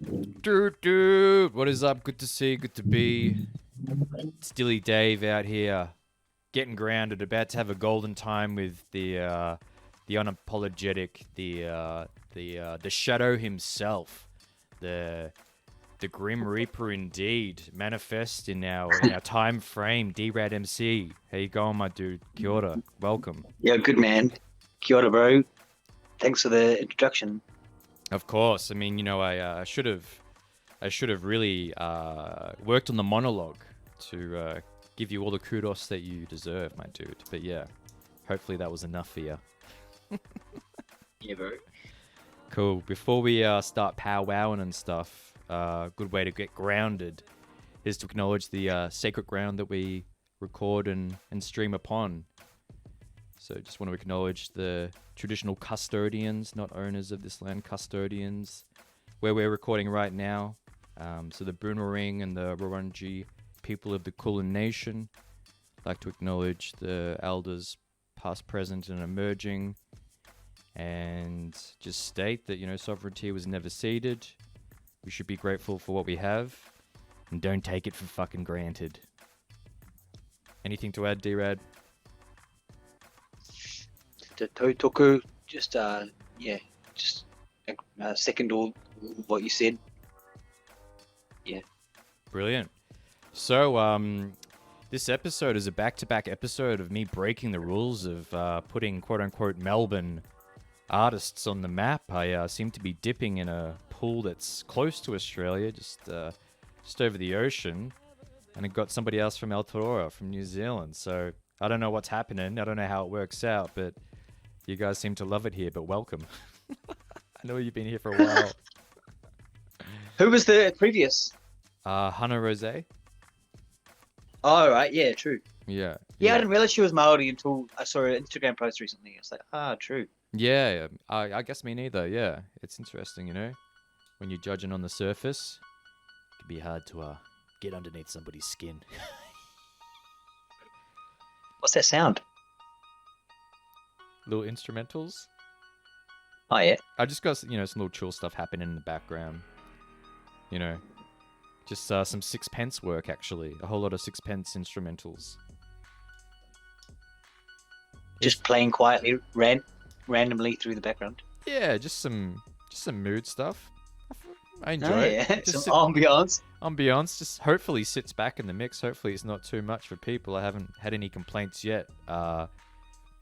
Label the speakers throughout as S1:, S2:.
S1: Dude, what is up? Good to see, good to be. Stilly Dave out here, getting grounded, about to have a golden time with the unapologetic, the Shadow himself, the the Grim Reaper indeed, manifest in our time frame. Drad MC, how you going, my dude? Kia ora, welcome.
S2: Yeah, good man. Kia ora, bro. Thanks for the introduction.
S1: Of course, I mean, I should have really worked on the monologue to give you all the kudos that you deserve, my dude. But yeah, hopefully that was enough for you.
S2: Yeah, bro.
S1: Cool. Before we start powwowing and stuff, good way to get grounded is to acknowledge the sacred ground that we record and stream upon. So just want to acknowledge the traditional custodians, not owners of this land, custodians, where we're recording right now. So the Boomerang and the Wurundjeri people of the Kulin Nation. I'd like to acknowledge the elders past, present, and emerging. And just state that, sovereignty was never ceded. We should be grateful for what we have. And don't take it for fucking granted. Anything to add, D-Rad?
S2: The Totoku, just second all what you said. Yeah.
S1: Brilliant. So, this episode is a back-to-back episode of me breaking the rules of putting quote-unquote Melbourne artists on the map. I seem to be dipping in a pool that's close to Australia, just over the ocean, and it got somebody else from Aotearoa, from New Zealand. So I don't know what's happening. I don't know how it works out, but you guys seem to love it here. But welcome. I know you've been here for a while.
S2: Who was the previous?
S1: Hannah Rose.
S2: Oh, right. Yeah, true.
S1: Yeah.
S2: I didn't realize she was Maori until I saw her Instagram post recently. It's like, true.
S1: Yeah, I guess me neither. Yeah, it's interesting, when you're judging on the surface, it can be hard to get underneath somebody's skin.
S2: What's that sound?
S1: Little instrumentals.
S2: Oh, yeah.
S1: I just got some little chill stuff happening in the background. Just some Sixpence work actually. A whole lot of Sixpence instrumentals.
S2: Just playing quietly, randomly through the background.
S1: Yeah, just some mood stuff. I enjoy it.
S2: Yeah, just some ambiance.
S1: Ambiance just hopefully sits back in the mix. Hopefully it's not too much for people. I haven't had any complaints yet. We'll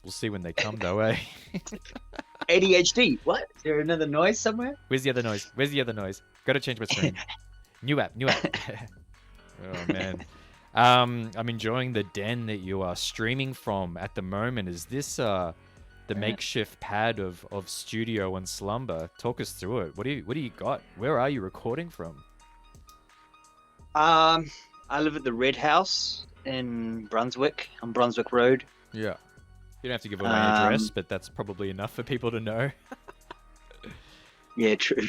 S1: see when they come though, eh?
S2: ADHD. What? Is there another noise somewhere?
S1: Where's the other noise? Gotta change my screen. New app. Oh man. I'm enjoying the den that you are streaming from at the moment. Is this the makeshift pad of studio and slumber? Talk us through it. What do you got? Where are you recording from?
S2: I live at the Red House in Brunswick, on Brunswick Road.
S1: Yeah. You don't have to give away my address, but that's probably enough for people to know.
S2: Yeah, true.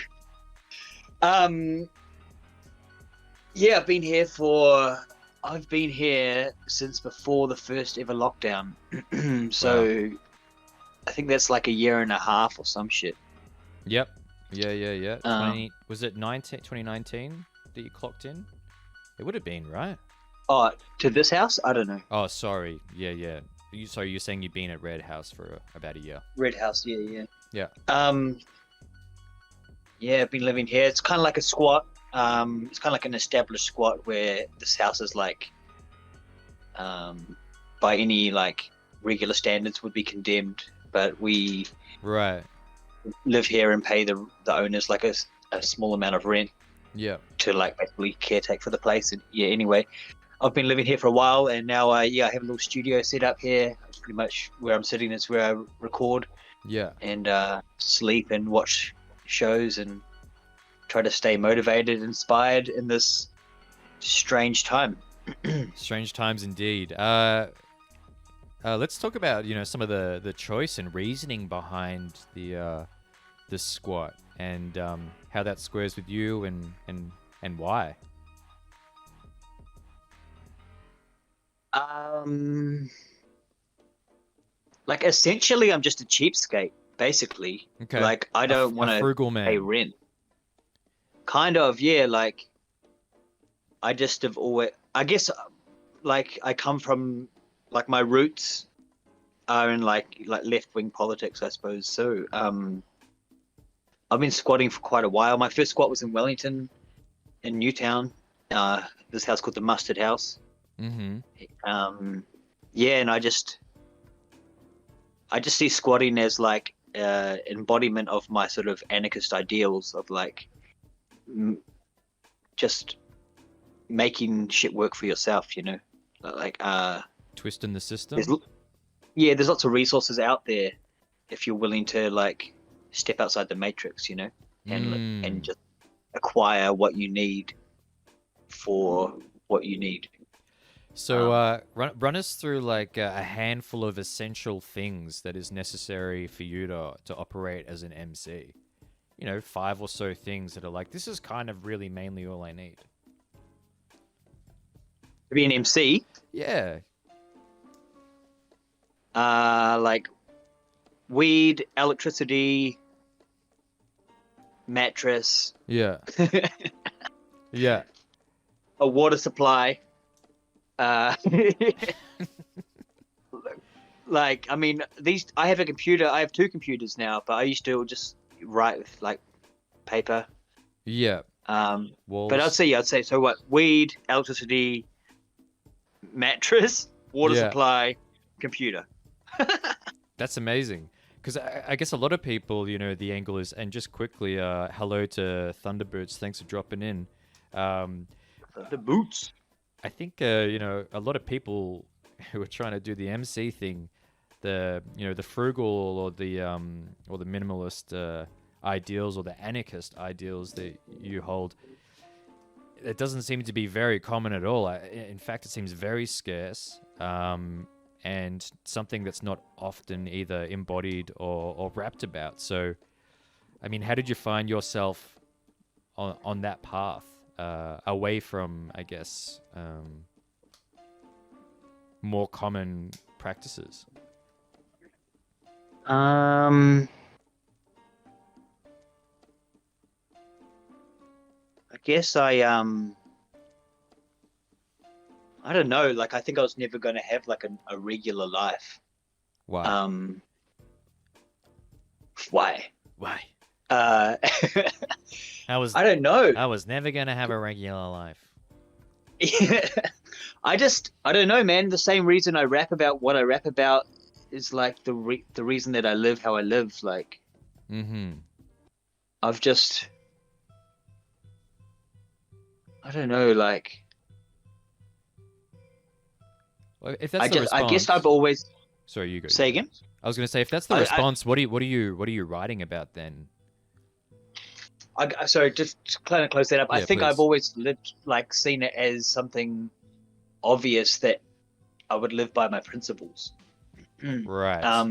S2: Yeah, I've been here since before the first ever lockdown. So wow. I think that's like a year and a half or some shit.
S1: Yep. Yeah. Was it 2019 that you clocked in? It would have been, right?
S2: Oh, to this house? I don't know.
S1: Oh, sorry. Yeah. Sorry, you're saying you've been at Red House for about a year.
S2: Red House, yeah.
S1: Yeah.
S2: Yeah, I've been living here. It's kind of like a squat. It's kind of like an established squat where this house is like, by any like regular standards would be condemned, but we live here and pay the owners like a small amount of rent.
S1: Yeah.
S2: To like basically caretake for the place. And yeah, anyway, I've been living here for a while, and now I have a little studio set up here. It's pretty much where I'm sitting. It's where I record.
S1: Yeah.
S2: And sleep and watch shows and try to stay motivated, inspired in this strange time.
S1: Strange times indeed. Let's talk about some of the choice and reasoning behind the squat and how that squares with you and why.
S2: Like essentially, I'm just a cheapskate. Basically,
S1: okay.
S2: Like I don't want to
S1: frugal man.
S2: pay rent. kind of, yeah. Like I just have always, I guess, like I come from, like my roots are in like left wing politics, I suppose. So I've been squatting for quite a while. My first squat was in Wellington, in Newtown. This house called the Mustard House.
S1: Mm-hmm.
S2: Yeah, and I just see squatting as like embodiment of my sort of anarchist ideals of like just making shit work for yourself, you know, like
S1: Twisting the system.
S2: there's lots of resources out there if you're willing to like step outside the matrix, you know, and just acquire what you need for what you need.
S1: So run us through like a handful of essential things that is necessary for you to operate as an MC. You know, 5 or so things that are like, this is kind of really mainly all I need.
S2: To be an MC,
S1: Yeah.
S2: like weed, electricity, mattress,
S1: Yeah. Yeah.
S2: a water supply. Like, I mean, I have a computer. I have 2 computers now, but I used to just write with like paper.
S1: Yeah.
S2: But I'd say so. What? Weed, electricity, mattress, water supply, computer.
S1: That's amazing. Because I guess a lot of people, you know, the angle is, and just quickly, hello to Thunderbirds. Thanks for dropping in.
S2: The boots.
S1: I think, you know, a lot of people who are trying to do the MC thing, the frugal or the minimalist ideals or the anarchist ideals that you hold, it doesn't seem to be very common at all. In fact, it seems very scarce, and something that's not often either embodied or rapped about. So, I mean, how did you find yourself on that path, away from, I guess, more common practices?
S2: I guess I don't know. Like, I think I was never going to have like a regular life.
S1: Why?
S2: Why?
S1: Why?
S2: I don't know.
S1: I was never going to have a regular life.
S2: I don't know, man. The same reason I rap about what I rap about is like the reason that I live how I live. Like, I've just, I don't know, like,
S1: well, if that's the response,
S2: I guess I've always.
S1: Sorry, you go.
S2: Say again.
S1: I was going to say, if that's the response, what are you writing about then?
S2: Sorry, just kind of close that up.
S1: Yeah,
S2: I think
S1: please.
S2: I've always seen it as something obvious that I would live by my principles.
S1: Right.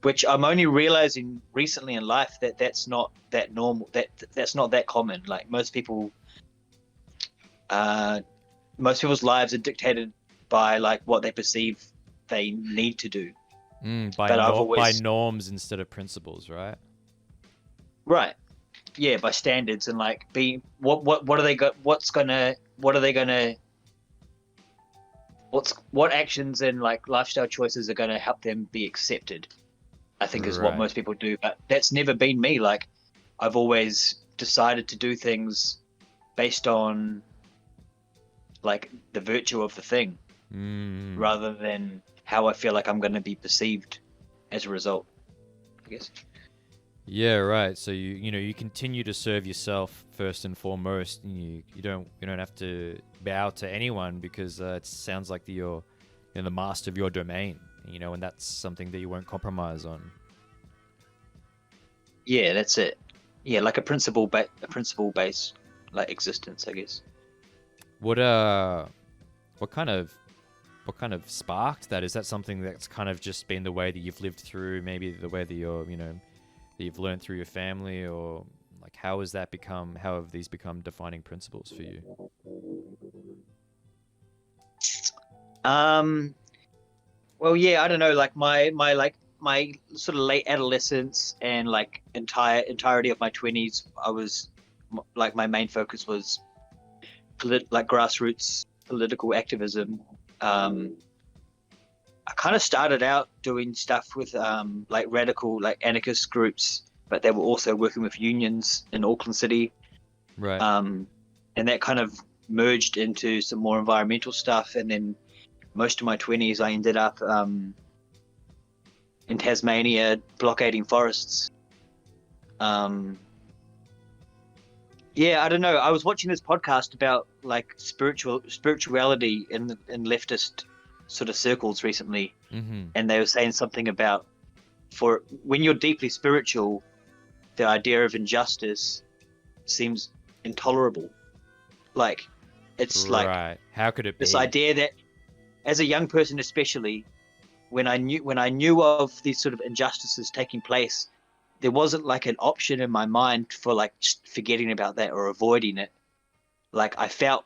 S2: Which I'm only realizing recently in life that that's not that normal. That's not that common. Like most people's lives are dictated by like what they perceive they need to do.
S1: By norms instead of principles, right?
S2: Right. Yeah, by standards and like what actions and like lifestyle choices are going to help them be accepted, I think is what most people do. But that's never been me. Like I've always decided to do things based on like the virtue of the thing rather than how I feel like I'm going to be perceived as a result, I guess.
S1: Yeah, right. So you continue to serve yourself first and foremost, and you don't have to bow to anyone because it sounds like you're the master of your domain, and that's something that you won't compromise on.
S2: Yeah, that's it. Yeah, like a principle based like existence, I guess.
S1: What kind of sparked that? Is that something that's kind of just been the way that you've lived through, maybe the way that that you've learned through your family, or like how have these become defining principles for you?
S2: Well, yeah, I don't know, like my sort of late adolescence and like entirety of my 20s, I was like my main focus was like grassroots political activism. I kind of started out doing stuff with like radical, like anarchist groups, but they were also working with unions in Auckland City.
S1: Right.
S2: And that kind of merged into some more environmental stuff. And then most of my 20s, I ended up in Tasmania blockading forests. Yeah, I don't know. I was watching this podcast about like spirituality in leftist sort of circles recently, and they were saying something about for when you're deeply spiritual, the idea of injustice seems intolerable. Like it's like
S1: how could it be
S2: this idea that as a young person, especially when I knew of these sort of injustices taking place, there wasn't like an option in my mind for like just forgetting about that or avoiding it. Like I felt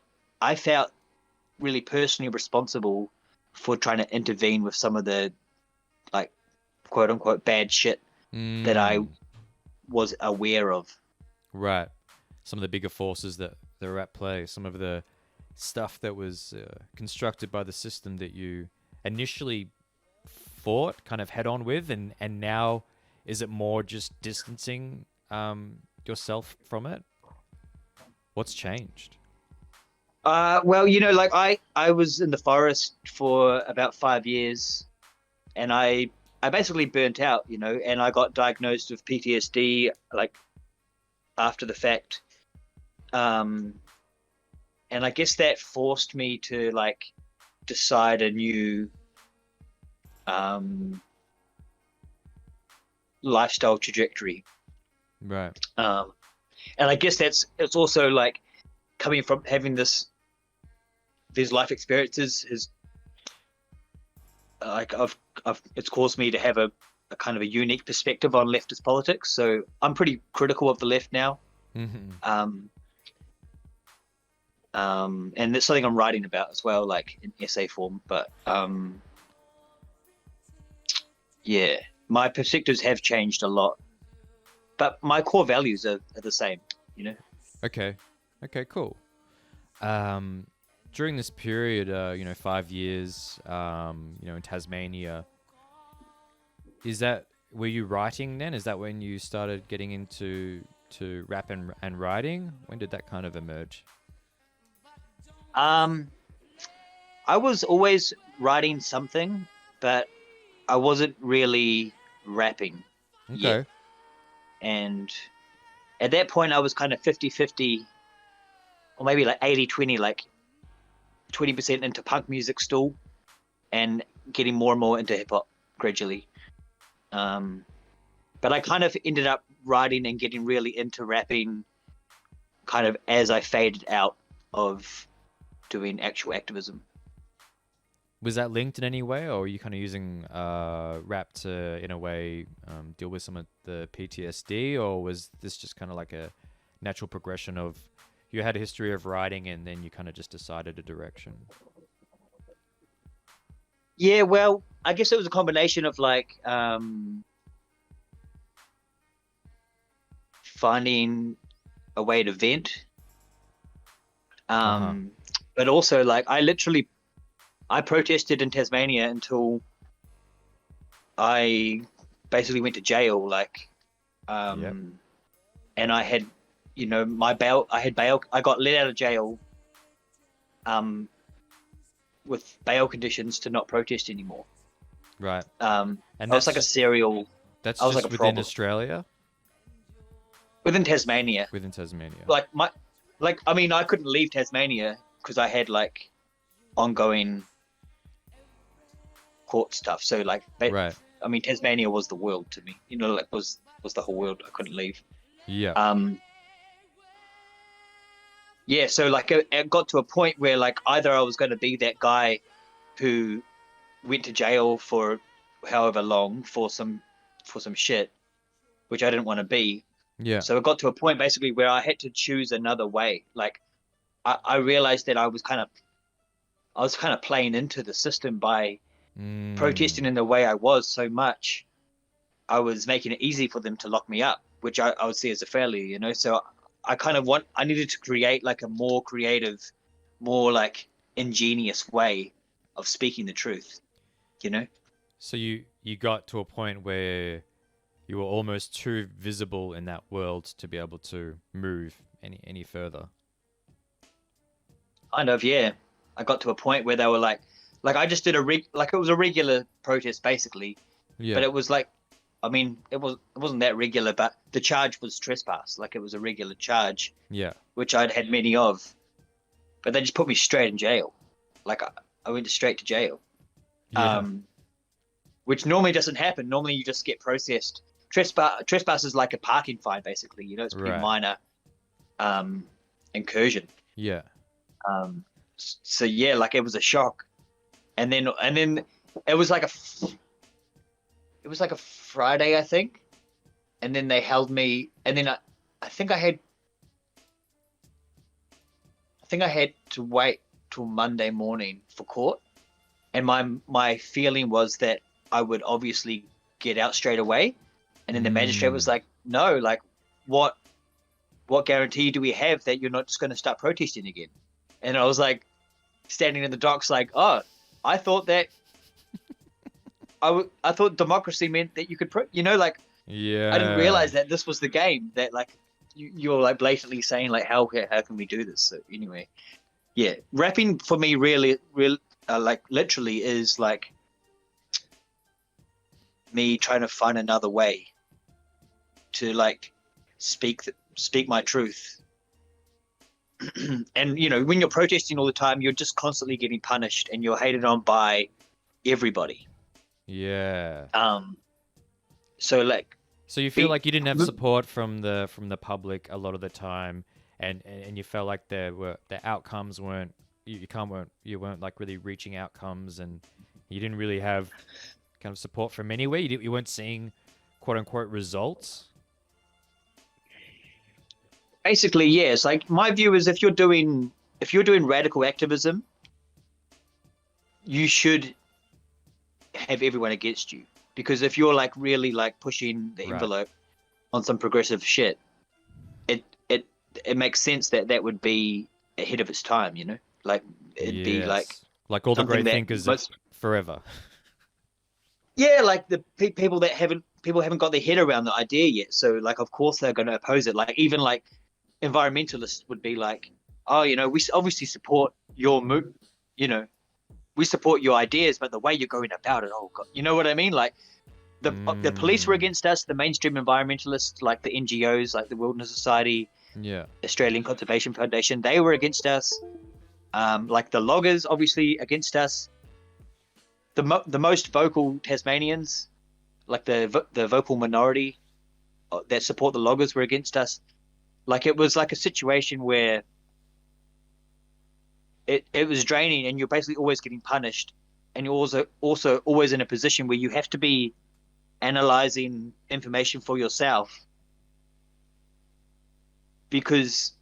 S2: really personally responsible for trying to intervene with some of the like quote unquote bad shit that I was aware of.
S1: Right. Some of the bigger forces that are at play, some of the stuff that was constructed by the system that you initially fought kind of head on with, and now is it more just distancing yourself from it? What's changed?
S2: Well, you know, like I was in the forest for about 5 years, and I basically burnt out, you know, and I got diagnosed with PTSD like after the fact. And I guess that forced me to like decide a new lifestyle trajectory.
S1: Right.
S2: And I guess it's also like coming from having these life experiences is like it's caused me to have a kind of a unique perspective on leftist politics. So I'm pretty critical of the left now. And it's something I'm writing about as well, like in essay form. But yeah, my perspectives have changed a lot, but my core values are the same, you know.
S1: Okay, cool. During this period, 5 years, in Tasmania, were you writing then? Is that when you started getting into rap and writing? When did that kind of emerge?
S2: I was always writing something, but I wasn't really rapping yet. And at that point, I was kind of 50-50, or maybe like 80-20, like 20% into punk music still, and getting more and more into hip hop gradually. But I kind of ended up writing and getting really into rapping kind of as I faded out of doing actual activism.
S1: Was that linked in any way, or were you kind of using rap to, in a way, deal with some of the PTSD, or was this just kind of like a natural progression of you had a history of writing and then you kind of just decided a direction?
S2: Yeah, well, I guess it was a combination of like finding a way to vent, but also like I protested in Tasmania until I basically went to jail, like, and I had, my bail. I had bail. I got let out of jail, with bail conditions to not protest anymore.
S1: Right.
S2: And I was like a serial.
S1: That's
S2: I was
S1: just
S2: like a
S1: within
S2: problem.
S1: Australia.
S2: Within Tasmania.
S1: Within Tasmania.
S2: I mean, I couldn't leave Tasmania because I had like ongoing court stuff. So like,
S1: right.
S2: I mean, Tasmania was the world to me. Like was the whole world. I couldn't leave.
S1: Yeah.
S2: Yeah. So like, it got to a point where like either I was going to be that guy who went to jail for however long for some shit, which I didn't want to be.
S1: Yeah.
S2: So it got to a point basically where I had to choose another way. Like, I realized that I was kind of playing into the system by protesting in the way I was so much. I was making it easy for them to lock me up, which I would see as a failure, So I needed to create like a more creative, more like ingenious way of speaking the truth, you know?
S1: So you got to a point where you were almost too visible in that world to be able to move any further.
S2: Kind of, yeah. I got to a point where they were like I just did like it was a regular protest basically, but
S1: Yeah.
S2: it was like, I mean, it wasn't that regular, but the charge was trespass. Like it was a regular charge,
S1: Yeah.
S2: which I'd had many of, but they just put me straight in jail. Like I went straight to jail,
S1: Yeah.
S2: which normally doesn't happen. Normally you just get processed. Trespass is like a parking fine, basically. You know, it's a pretty
S1: Right.
S2: minor incursion.
S1: Yeah.
S2: So yeah, like it was a shock, and then it was like a Friday, I think, and then they held me, and then I think I had to wait till Monday morning for court, and my feeling was that I would obviously get out straight away, and then the magistrate was like, no, like what guarantee do we have that you're not just going to start protesting again? And I was like, standing in the docks, like, oh, I thought that I thought democracy meant that you could, like,
S1: Yeah.
S2: I didn't realize that this was the game, that like you're like blatantly saying like how can we do this? So anyway, yeah, rapping for me really like literally is like me trying to find another way to like speak my truth. And you know, when you're protesting all the time, you're just constantly getting punished and you're hated on by everybody.
S1: Yeah.
S2: So like,
S1: So you feel like you didn't have support from the public a lot of the time, and you felt like the outcomes weren't you weren't like really reaching outcomes, and you didn't really have kind of support from anywhere. You weren't seeing quote unquote results.
S2: basically, yes. Like my view is, if you're doing radical activism, you should have everyone against you, because if you're like really like pushing the
S1: Right.
S2: envelope on some progressive shit, it makes sense that would be ahead of its time, you know? Like it'd be like
S1: all the
S2: something
S1: great
S2: that
S1: thinkers of forever.
S2: yeah, like the people that haven't got their head around the idea yet. So like, of course they're going to oppose it. Like even like environmentalists would be like, oh, you know, we obviously support your you know, we support your ideas, but the way you're going about it, oh god, you know what I mean? Like the police were against us, the mainstream environmentalists, like the NGOs, like the Wilderness Society,
S1: Yeah.
S2: Australian Conservation Foundation, they were against us. Like the loggers, obviously against us. The most vocal Tasmanians, like the vocal minority that support the loggers, were against us. Like it was like a situation where it was draining, and you're basically always getting punished, and you're also always in a position where you have to be analyzing information for yourself, because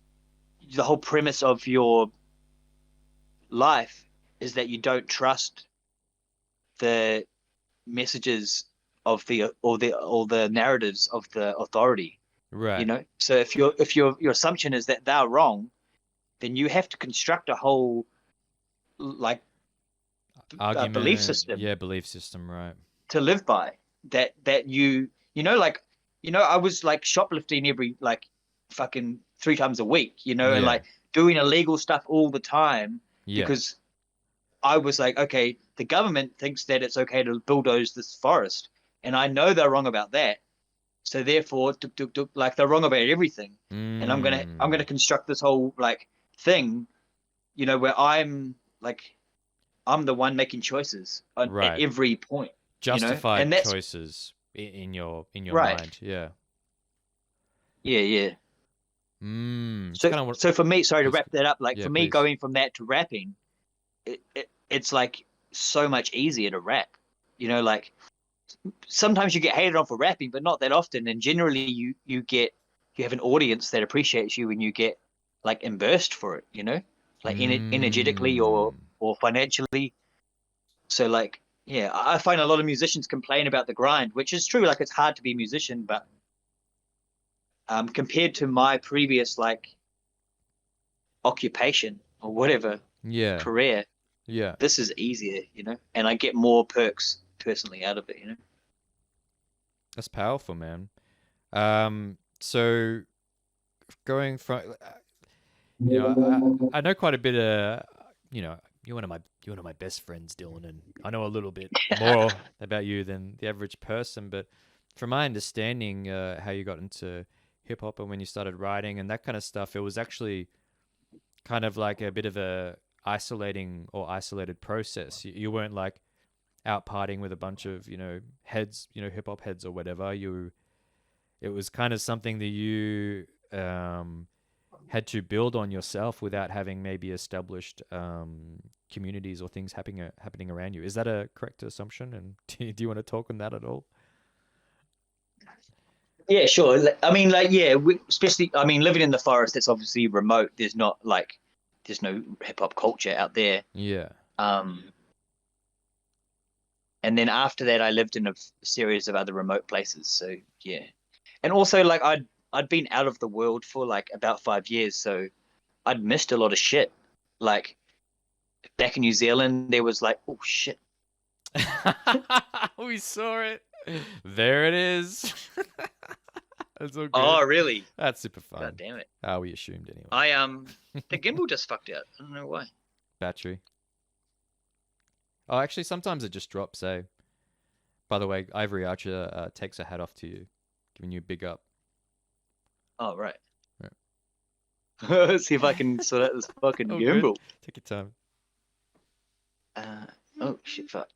S2: the whole premise of your life is that you don't trust the messages of or the narratives of the authority.
S1: Right.
S2: You know, so if your assumption is that they're wrong, then you have to construct a whole like
S1: Argument.
S2: belief system,
S1: Yeah, belief system. Right.
S2: to live by. That you know, like, you know, I was like shoplifting every like fucking 3 times a week, you know, and
S1: Yeah.
S2: like doing illegal stuff all the time,
S1: Yeah.
S2: because I was like, okay, the government thinks that it's okay to bulldoze this forest, and I know they're wrong about that. So therefore, like they're wrong about everything, and I'm gonna construct this whole like thing, you know, where I'm the one making choices at
S1: Right.
S2: every point, you know,
S1: Justified
S2: and that's
S1: choices in your
S2: right.
S1: mind. Yeah.
S2: Yeah.
S1: It's
S2: So
S1: kind of what.
S2: so for me, sorry to wrap that up. Like
S1: Yeah,
S2: for me,
S1: please.
S2: going from that to rapping, it's like so much easier to rap. You know, like sometimes you get hated on for rapping, but not that often. And generally, you have an audience that appreciates you, and you get like immersed for it. You know, like energetically or financially. So like, yeah, I find a lot of musicians complain about the grind, which is true. Like it's hard to be a musician, but compared to my previous like occupation or whatever
S1: Yeah.
S2: career,
S1: Yeah.
S2: this is easier, you know, and I get more perks personally out of it, you know.
S1: That's powerful, man. So going from, I know quite a bit of, you're one of my best friends, Dylan, and I know a little bit more about you than the average person. But from my understanding, how you got into hip hop and when you started writing and that kind of stuff, it was actually kind of like a bit of a isolated process. You weren't like out partying with a bunch of heads, hip hop heads or whatever. It was kind of something that you had to build on yourself without having maybe established communities or things happening around you. Is that a correct assumption? And do you want to talk on that at all?
S2: Yeah, sure. I mean, like, yeah, especially, I mean, living in the forest, that's obviously remote. There's not like, there's no hip hop culture out there.
S1: Yeah.
S2: Um, and then after that, I lived in a series of other remote places. So yeah, and also like I'd been out of the world for like about 5 years, so I'd missed a lot of shit. Like back in New Zealand, there was like, oh shit.
S1: We saw it. There it is. That's all good.
S2: Oh, really?
S1: That's super fun.
S2: God damn it.
S1: We assumed anyway.
S2: The gimbal just fucked out. I don't know why.
S1: Battery. Oh, actually, sometimes it just drops, eh? By the way, Ivory Archer takes a hat off to you, giving you a big up.
S2: Oh, right.
S1: Right.
S2: Let's see if I can sort out this fucking gimbal.
S1: Good. Take your
S2: time. Oh, shit, fuck.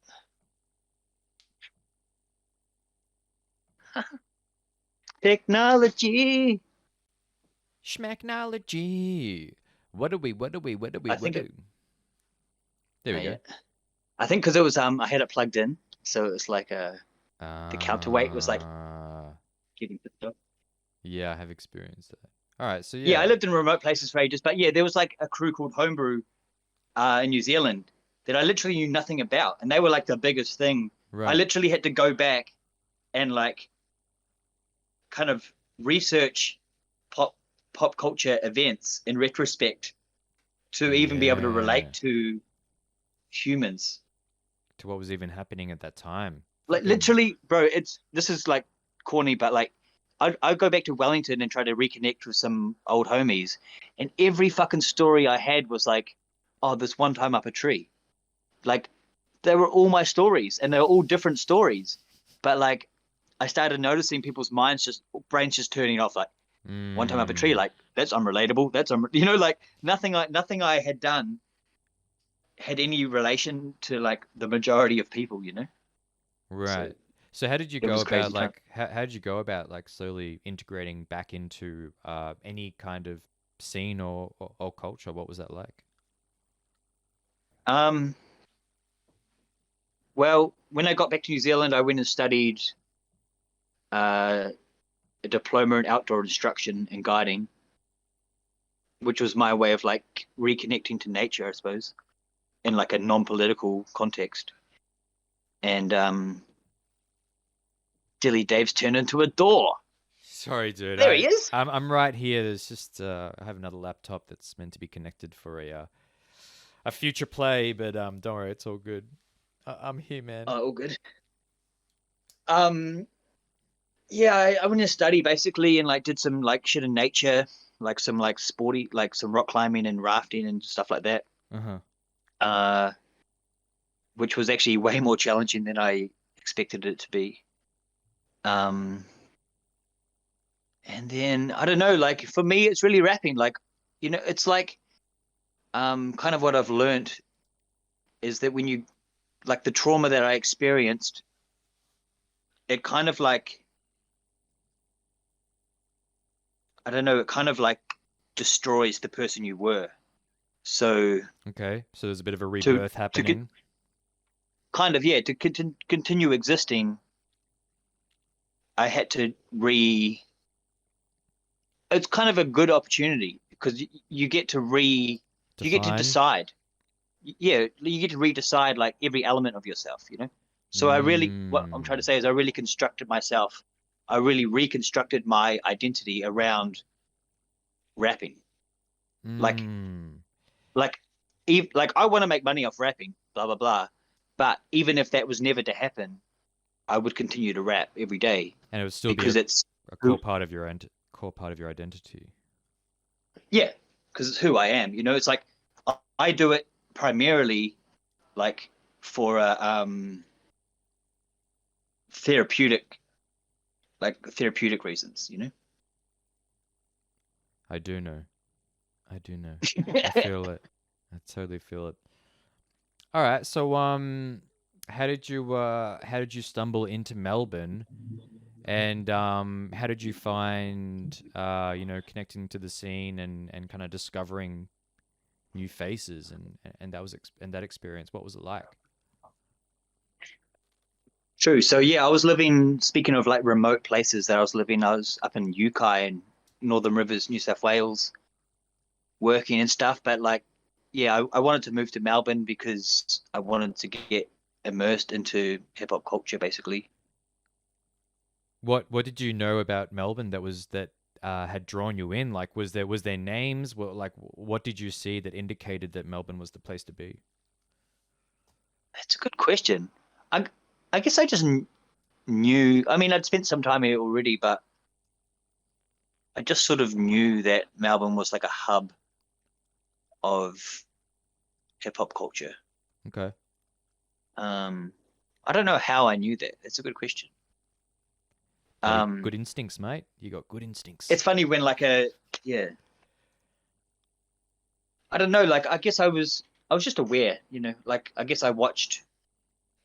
S2: Technology.
S1: Schmacknology. What do we? There we go.
S2: I think because it was I had it plugged in, so it was like the counterweight was like getting pissed off.
S1: Yeah, I have experienced that. All right, so
S2: Yeah, I lived in remote places for ages, but yeah, there was like a crew called Homebrew in New Zealand that I literally knew nothing about, and they were like the biggest thing.
S1: Right.
S2: I literally had to go back and like kind of research pop culture events in retrospect to even be able to relate to humans,
S1: to what was even happening at that time.
S2: Like literally, bro, this is like corny, but like I'd go back to Wellington and try to reconnect with some old homies, and every fucking story I had was like, oh, this one time up a tree. Like they were all my stories, and they were all different stories, but like I started noticing people's brains just turning off. Like one time up a tree, like that's unrelatable. Like nothing I had done had any relation to like the majority of people, you know.
S1: Right. So how did you go about like how did you go about like slowly integrating back into any kind of scene or culture? What was that like?
S2: Well, when I got back to New Zealand, I went and studied a diploma in outdoor instruction and guiding, which was my way of like reconnecting to nature, I suppose, in like a non-political context. And Dilly Dave's turned into a door.
S1: Sorry, dude.
S2: There he is.
S1: I'm right here. There's just I have another laptop that's meant to be connected for a future play, but don't worry, it's all good. I'm here, man.
S2: Oh, all good. Yeah, I went to study basically and like did some like shit in nature, like some like sporty, like some rock climbing and rafting and stuff like that. Which was actually way more challenging than I expected it to be. And then I don't know, like for me, it's really rapping. Like, you know, it's like, kind of what I've learned is that when you, like the trauma that I experienced, it kind of like, I don't know, it kind of like destroys the person you were. So
S1: okay, so there's a bit of a rebirth happening.
S2: Kind of, yeah. To continue existing, I had to It's kind of a good opportunity because you get to you get to decide. Yeah, you get to redecide like every element of yourself, you know. So what I'm trying to say is I really constructed myself I really reconstructed my identity around rapping. Like,
S1: Mm.
S2: like, like I want to make money off rapping, blah blah blah. But even if that was never to happen, I would continue to rap every day
S1: And it would still be
S2: because it's
S1: a
S2: who,
S1: core part of your identity.
S2: yeah, because it's who I am. You know, it's like I do it primarily like for a therapeutic, like therapeutic reasons. You know.
S1: I do know. I do know. I feel it. I totally feel it. All right. So how did you stumble into Melbourne, and how did you find connecting to the scene and kind of discovering new faces, and that experience, what was it like?
S2: True. So yeah, I was living. Speaking of like remote places that I was living, I was up in Yukai in Northern Rivers, New South Wales, working and stuff. But like, yeah, I wanted to move to Melbourne because I wanted to get immersed into hip hop culture, basically.
S1: What did you know about Melbourne that had drawn you in? Like, was there names? What did you see that indicated that Melbourne was the place to be?
S2: That's a good question. I I guess I just knew. I mean, I'd spent some time here already, but I just sort of knew that Melbourne was like a hub of hip hop culture.
S1: Okay.
S2: Um, I don't know how I knew that. It's a good question.
S1: Good
S2: Um,
S1: instincts, mate. You got good instincts.
S2: it's funny when like a yeah, I don't know. Like I was just aware, you know. Like I guess I watched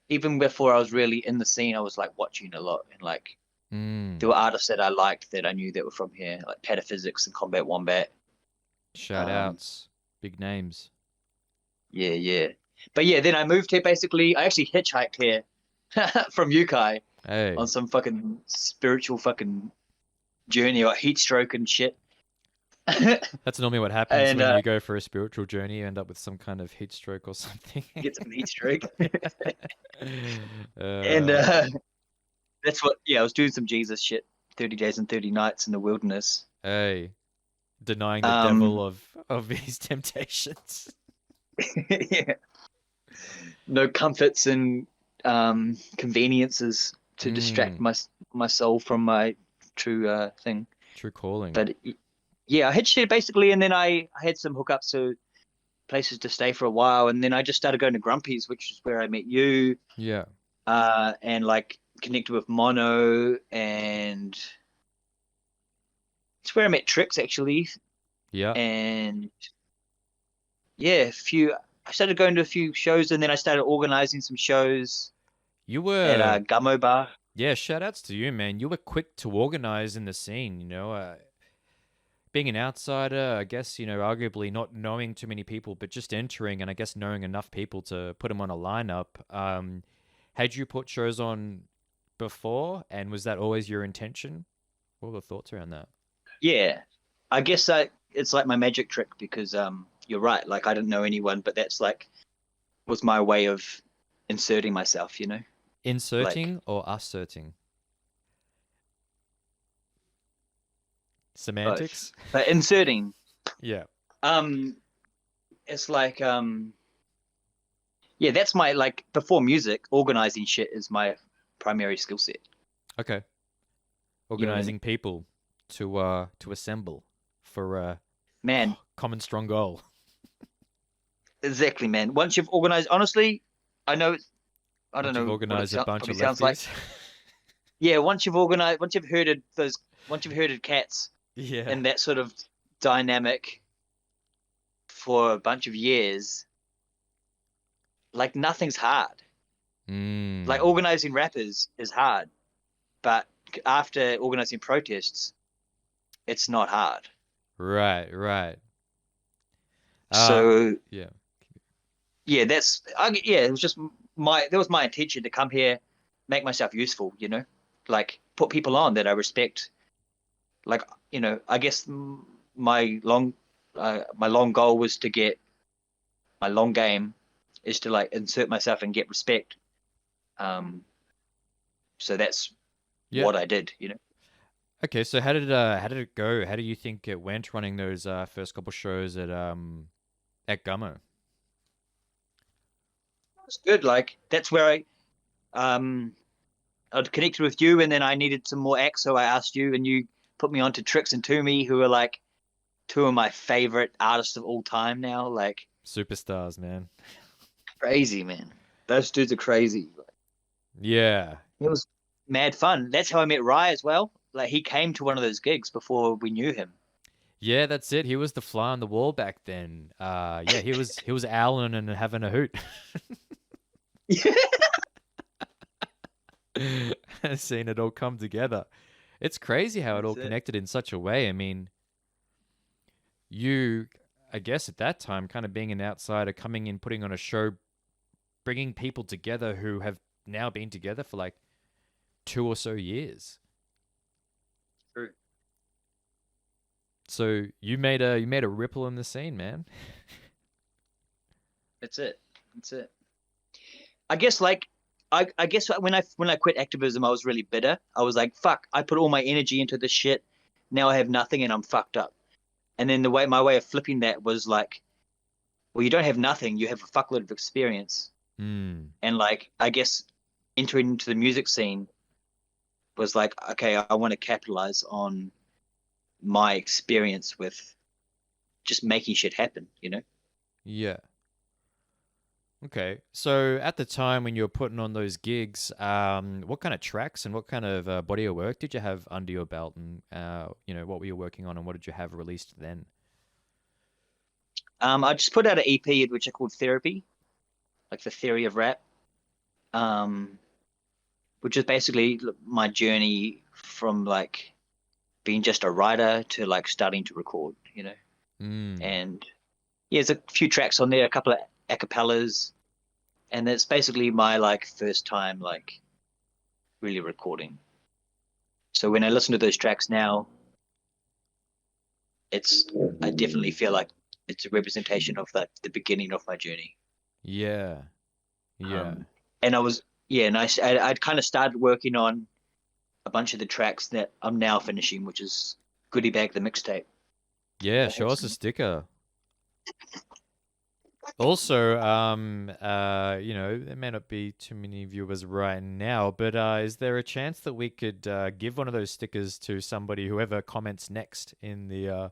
S2: even before I was really in the scene. I was like watching a lot, and like there
S1: Mm.
S2: were artists that I liked that I knew that were from here, like Pataphysics and Combat Wombat.
S1: Shout
S2: Um,
S1: outs. Big names.
S2: yeah, yeah. But yeah, then I moved here. Basically, I actually hitchhiked here from Yukai on
S1: Hey,
S2: some fucking spiritual fucking journey or heat stroke and shit.
S1: that's normally what happens
S2: and
S1: when you go for a spiritual journey. You end up with some kind of heat stroke or something.
S2: get some heat stroke. and
S1: uh,
S2: that's what, yeah, I was doing some Jesus shit, 30 days and 30 nights in the wilderness.
S1: hey, denying the devil
S2: Um,
S1: of these temptations.
S2: yeah, no comforts and conveniences to distract
S1: Mm,
S2: my soul from my true thing.
S1: true calling.
S2: But yeah, I hitched it basically, and then I had some hookups to places to stay for a while, and then I just started going to Grumpy's, which is where I met you,
S1: Yeah.
S2: and like connected with Mono, and it's where I met Trix actually,
S1: Yeah.
S2: and yeah, a few. I started going to a few shows, and then I started organizing some shows
S1: You
S2: at
S1: were,
S2: Gummo Bar.
S1: yeah, shout outs to you, man. You were quick to organize in the scene, being an outsider, I guess, arguably not knowing too many people, but just entering and I guess knowing enough people to put them on a lineup. Had you put shows on before, and was that always your intention? What were the thoughts around that?
S2: Yeah, I guess it's like my magic trick because you're right. Like I didn't know anyone, but that's like was my way of inserting myself. You know, like
S1: Inserting or asserting?
S2: both.
S1: Semantics?
S2: But inserting,
S1: Yeah.
S2: um, it's like yeah, that's my like before music, organizing shit is my primary skill set.
S1: Okay.
S2: You know what I mean?
S1: Organizing people to assemble for a
S2: Man,
S1: common strong goal.
S2: exactly, man. Once you've organized, honestly, I know I don't
S1: Once you've
S2: know what it
S1: organized a bunch
S2: probably
S1: of
S2: sounds like.
S1: lefties.
S2: Yeah, once you've organized, once you've herded cats
S1: Yeah.
S2: in that sort of dynamic for a bunch of years, like nothing's hard. Like
S1: Mm.
S2: organizing rappers is hard, but after organizing protests, it's not hard.
S1: Right, right. Um,
S2: So
S1: yeah.
S2: yeah, yeah, it was just that was my intention to come here, make myself useful, you know, like put people on that I respect. Like, you know, I guess my long goal was to get my long game is to like insert myself and get respect. Um, so that's
S1: Yeah.
S2: what I did, you know.
S1: Okay, so how did it go? How do you think it went running those first couple shows at Gummo?
S2: It's good. Like that's where um I'd connected with you, and then I needed some more acts, so I asked you, and you put me onto Trix and Toomey, who are like two of my favorite artists of all time now. Like
S1: Superstars, man.
S2: crazy, man. Those dudes are crazy.
S1: Yeah.
S2: It was mad fun. That's how I met Rye as well. Like he came to one of those gigs before we knew him.
S1: Yeah, that's it. He was the fly on the wall back then. Yeah, he was owling and having a hoot. Seeing it all come together. It's crazy how it all
S2: That's it.
S1: connected in such a way. I mean, you, I guess at that time, kind of being an outsider, coming in, putting on a show, bringing people together who have now been together for like 2 or so years.
S2: True.
S1: So you made a ripple in the scene, man.
S2: That's it. That's it. I guess like I guess when I quit activism, I was really bitter. I was like, fuck, I put all my energy into this shit. Now I have nothing and I'm fucked up. And then my way of flipping that was like, well, you don't have nothing, you have a fuckload of experience.
S1: Hmm.
S2: And like I guess entering into the music scene was like, okay, I want to capitalize on my experience with just making shit happen, you know?
S1: Yeah. Okay. So at the time when you were putting on those gigs, what kind of tracks and what kind of body of work did you have under your belt, and what were you working on, and what did you have released then?
S2: I just put out an EP which I called Therapy, like the theory of rap, um, which is basically my journey from like being just a writer to like starting to record, you know.
S1: Mm.
S2: And yeah, there's a few tracks on there, a couple of acapellas, and it's basically my like first time like really recording. So when I listen to those tracks now, it's I definitely feel like it's a representation of the beginning of my journey.
S1: Yeah. Yeah.
S2: Um, and I was yeah, and I'd kind of started working on a bunch of the tracks that I'm now finishing, which is Goodie Bag the mixtape.
S1: Yeah.
S2: I have
S1: Show us a
S2: some.
S1: sticker. Also, there may not be too many viewers right now, but is there a chance that we could give one of those stickers to somebody, whoever comments next in the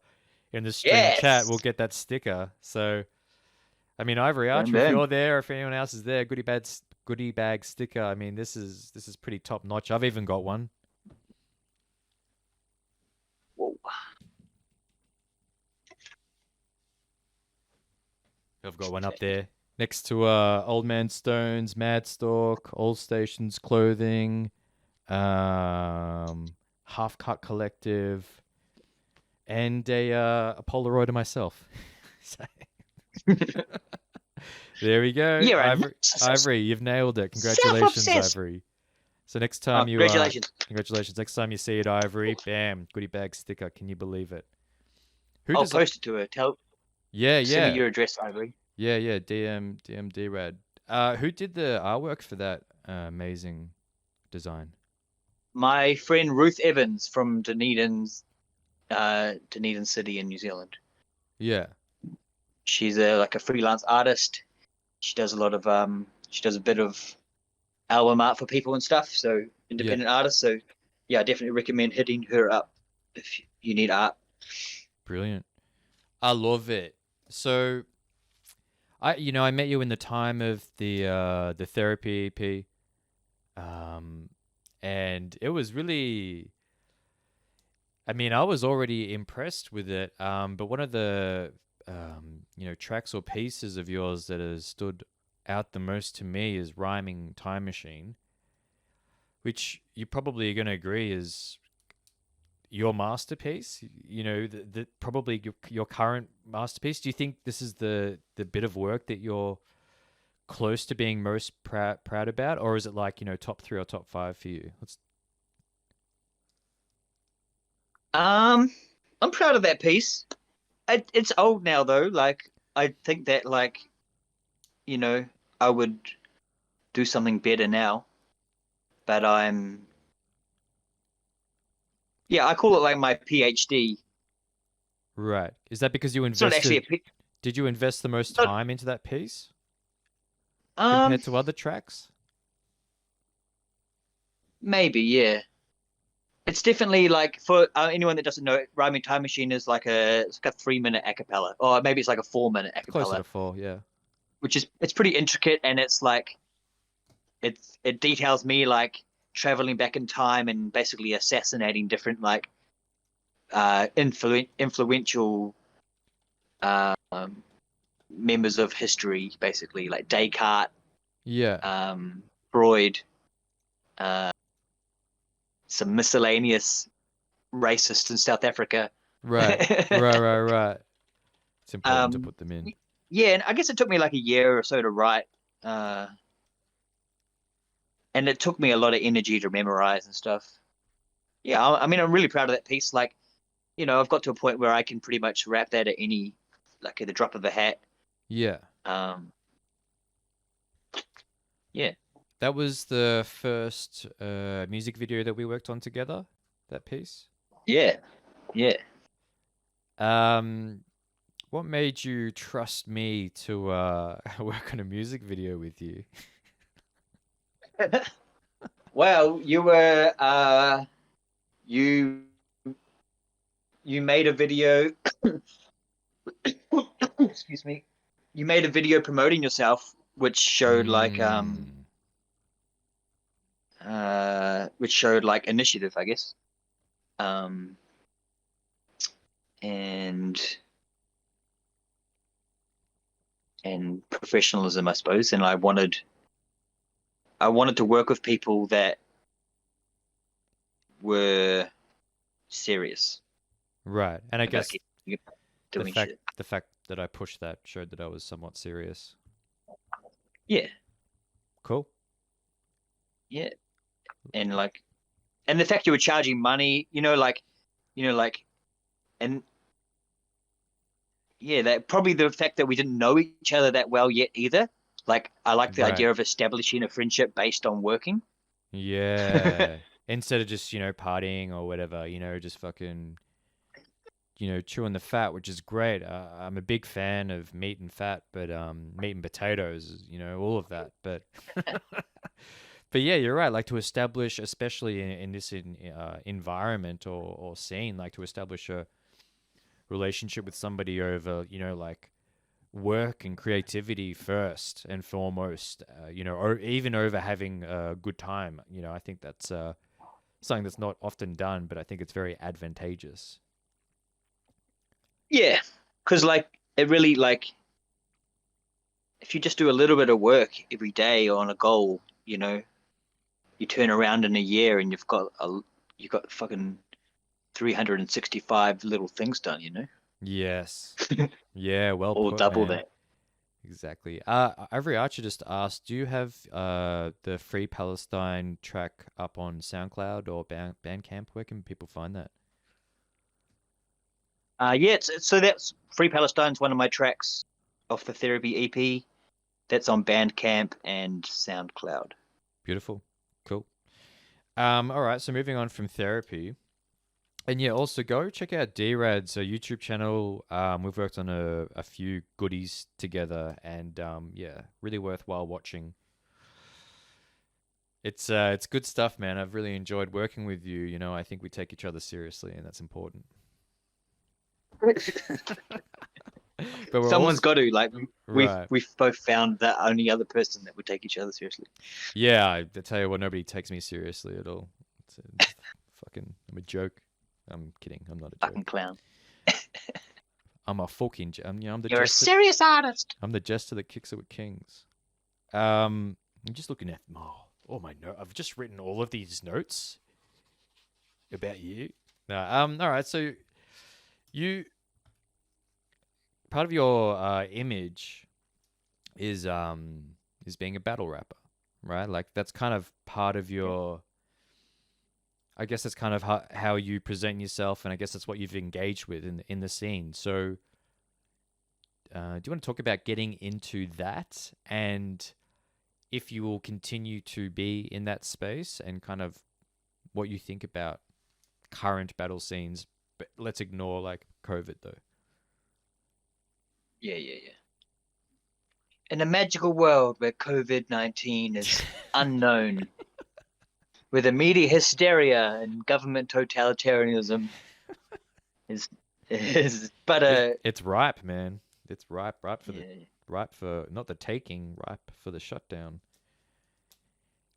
S1: stream chat
S2: Yes.
S1: will get that sticker. So, I mean, Ivory
S2: Boom,
S1: Archer, if
S2: boom.
S1: you're there, if anyone else is there, goodie bag sticker. I mean, this is pretty top notch. I've even got one.
S2: Whoa.
S1: I've got one up there next to Old Man Stone's, Mad Stalk, All Stations Clothing, Half Cut Collective, and a Polaroid of myself. So, there we go,
S2: You're a
S1: Ivory.
S2: narcissist.
S1: Ivory, you've nailed it. Congratulations,
S2: Self-obsessed.
S1: Ivory. So next
S2: Oh,
S1: time
S2: congratulations.
S1: congratulations. Next time you see it, Ivory, bam, goodie bag sticker. Can you believe it? Who
S2: I'll
S1: does it?
S2: post it to her.
S1: Yeah,
S2: Send me
S1: yeah,
S2: your address, Ivory.
S1: yeah. DM Drad. Who did the artwork for that amazing design?
S2: My friend Ruth Evans from Dunedin City in New Zealand.
S1: Yeah,
S2: She's a freelance artist. She does she does a bit of album art for people and stuff. So
S1: yeah,
S2: independent artist. So yeah, I definitely recommend hitting her up if you need art.
S1: brilliant. I love it. So I met you in the time of the therapy EP, um, and it was really. I mean, I was already impressed with it, but one of the tracks or pieces of yours that has stood out the most to me is "Rhyming Time Machine," which you probably are going to agree is your masterpiece. The probably your current masterpiece. Do you think this is the bit of work that you're close to being most proud about, or is it like top three or top five for you? Let's.
S2: Um, I'm proud of that piece. It's old now though. Like I think that like you know I would do something better now, but Yeah, I call it like my PhD.
S1: Right. Is that because you
S2: It's not actually
S1: invested?
S2: a P-
S1: Did you invest the most
S2: not,
S1: time into that piece
S2: um
S1: compared to other tracks?
S2: maybe, yeah. It's definitely like for anyone that doesn't know, Rhyming Time Machine is like it's like a 3 minute a cappella, or maybe it's like a 4 minute a
S1: Closer to
S2: cappella,
S1: four, yeah.
S2: which is it's pretty intricate, and it's like it details me like traveling back in time and basically assassinating different like influential um, members of history, basically like Descartes,
S1: Yeah.
S2: Freud, uh, some miscellaneous racists in South Africa.
S1: Right. Right, right, right. It's important to
S2: um,
S1: put them in.
S2: yeah, and I guess it took me like a year or so to write, uh, and it took me a lot of energy to memorize and stuff. Yeah, I mean, I'm really proud of that piece. Like, I've got to a point where I can pretty much rap that like at the drop of a hat.
S1: Yeah.
S2: Um, yeah,
S1: That was the first music video that we worked on together, that piece.
S2: yeah, yeah.
S1: Um, what made you trust me to work on a music video with you?
S2: Well, you you made a video. Excuse me. You made a video promoting yourself,
S1: Mm,
S2: which showed like initiative, I guess, um, and professionalism, I suppose. And I wanted to work with people that were serious
S1: right. And I
S2: about
S1: guess the
S2: doing
S1: fact
S2: shit.
S1: the fact that I pushed that showed that I was somewhat serious.
S2: Yeah,
S1: Cool.
S2: yeah, and like, and the fact you were charging money, like, and yeah, that probably the fact that we didn't know each other that well yet either. Like, I like the
S1: Right.
S2: idea of establishing a friendship based on working.
S1: Yeah. Instead of just, partying or whatever, just fucking, chewing the fat, which is great. I'm a big fan of meat and fat, but meat and potatoes, all of that. But but yeah, you're right. Like to establish, especially in this environment or scene, like to establish a relationship with somebody over, like work and creativity first and foremost, or even over having a good time. I think that's something that's not often done, but I think it's very advantageous.
S2: Yeah, because like it really like if you just do a little bit of work every day on a goal, you turn around in a year and you've got fucking 365 little things done,
S1: Yes. Yeah, well
S2: or
S1: put,
S2: double
S1: man.
S2: that.
S1: Exactly. Avery Archer just asked, do you have the Free Palestine track up on SoundCloud or Bandcamp? Where can people find that?
S2: Yeah, so that's Free Palestine's one of my tracks off the Therapy EP. That's on Bandcamp and SoundCloud.
S1: Beautiful. Cool. All right, so moving on from therapy. And yeah, also go check out Drad's YouTube channel. We've worked on a few goodies together, and yeah, really worthwhile watching. It's good stuff, man. I've really enjoyed working with you. I think we take each other seriously, and that's important. But we're
S2: Someone's
S1: also
S2: got to like
S1: right.
S2: we've both found the only other person that would take each other seriously.
S1: Yeah, I tell you what, nobody takes me seriously at all. It's fucking, I'm a joke. I'm kidding. I'm not a
S2: Fucking
S1: joke.
S2: clown.
S1: I'm a fucking. I'm the
S2: You're a
S1: jester.
S2: serious artist.
S1: I'm the jester that kicks it with kings. I'm just looking at all my notes. I've just written all of these notes about you. No, all right. So you part of your image is being a battle rapper, right? Like that's kind of part of your. I guess that's kind of how you present yourself, and I guess that's what you've engaged with in the scene. So, do you want to talk about getting into that, and if you will continue to be in that space, and kind of what you think about current battle scenes. But let's ignore like COVID though.
S2: Yeah. In a magical world where COVID-19 is unknown, where the media hysteria and government totalitarianism is but
S1: It's ripe, man. It's ripe for
S2: yeah.
S1: ripe for not the taking, ripe for the shutdown.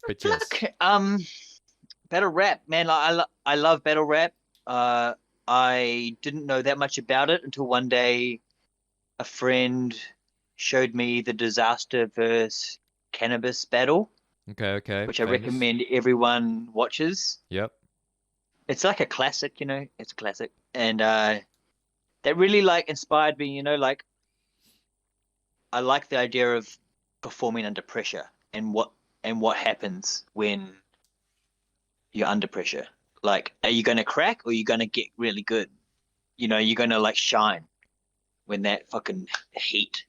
S1: But
S2: Look,
S1: yes,
S2: battle rap, man. I love battle rap. Uh, I didn't know that much about it until one day a friend showed me the Disaster versus Cannabis battle,
S1: okay,
S2: which I
S1: famous.
S2: recommend everyone watches.
S1: Yep.
S2: It's like a classic, it's a classic. And that really like inspired me, I like the idea of performing under pressure and what happens when you're under pressure. Like, are you gonna crack or are you gonna get really good? You're gonna like shine when that fucking heat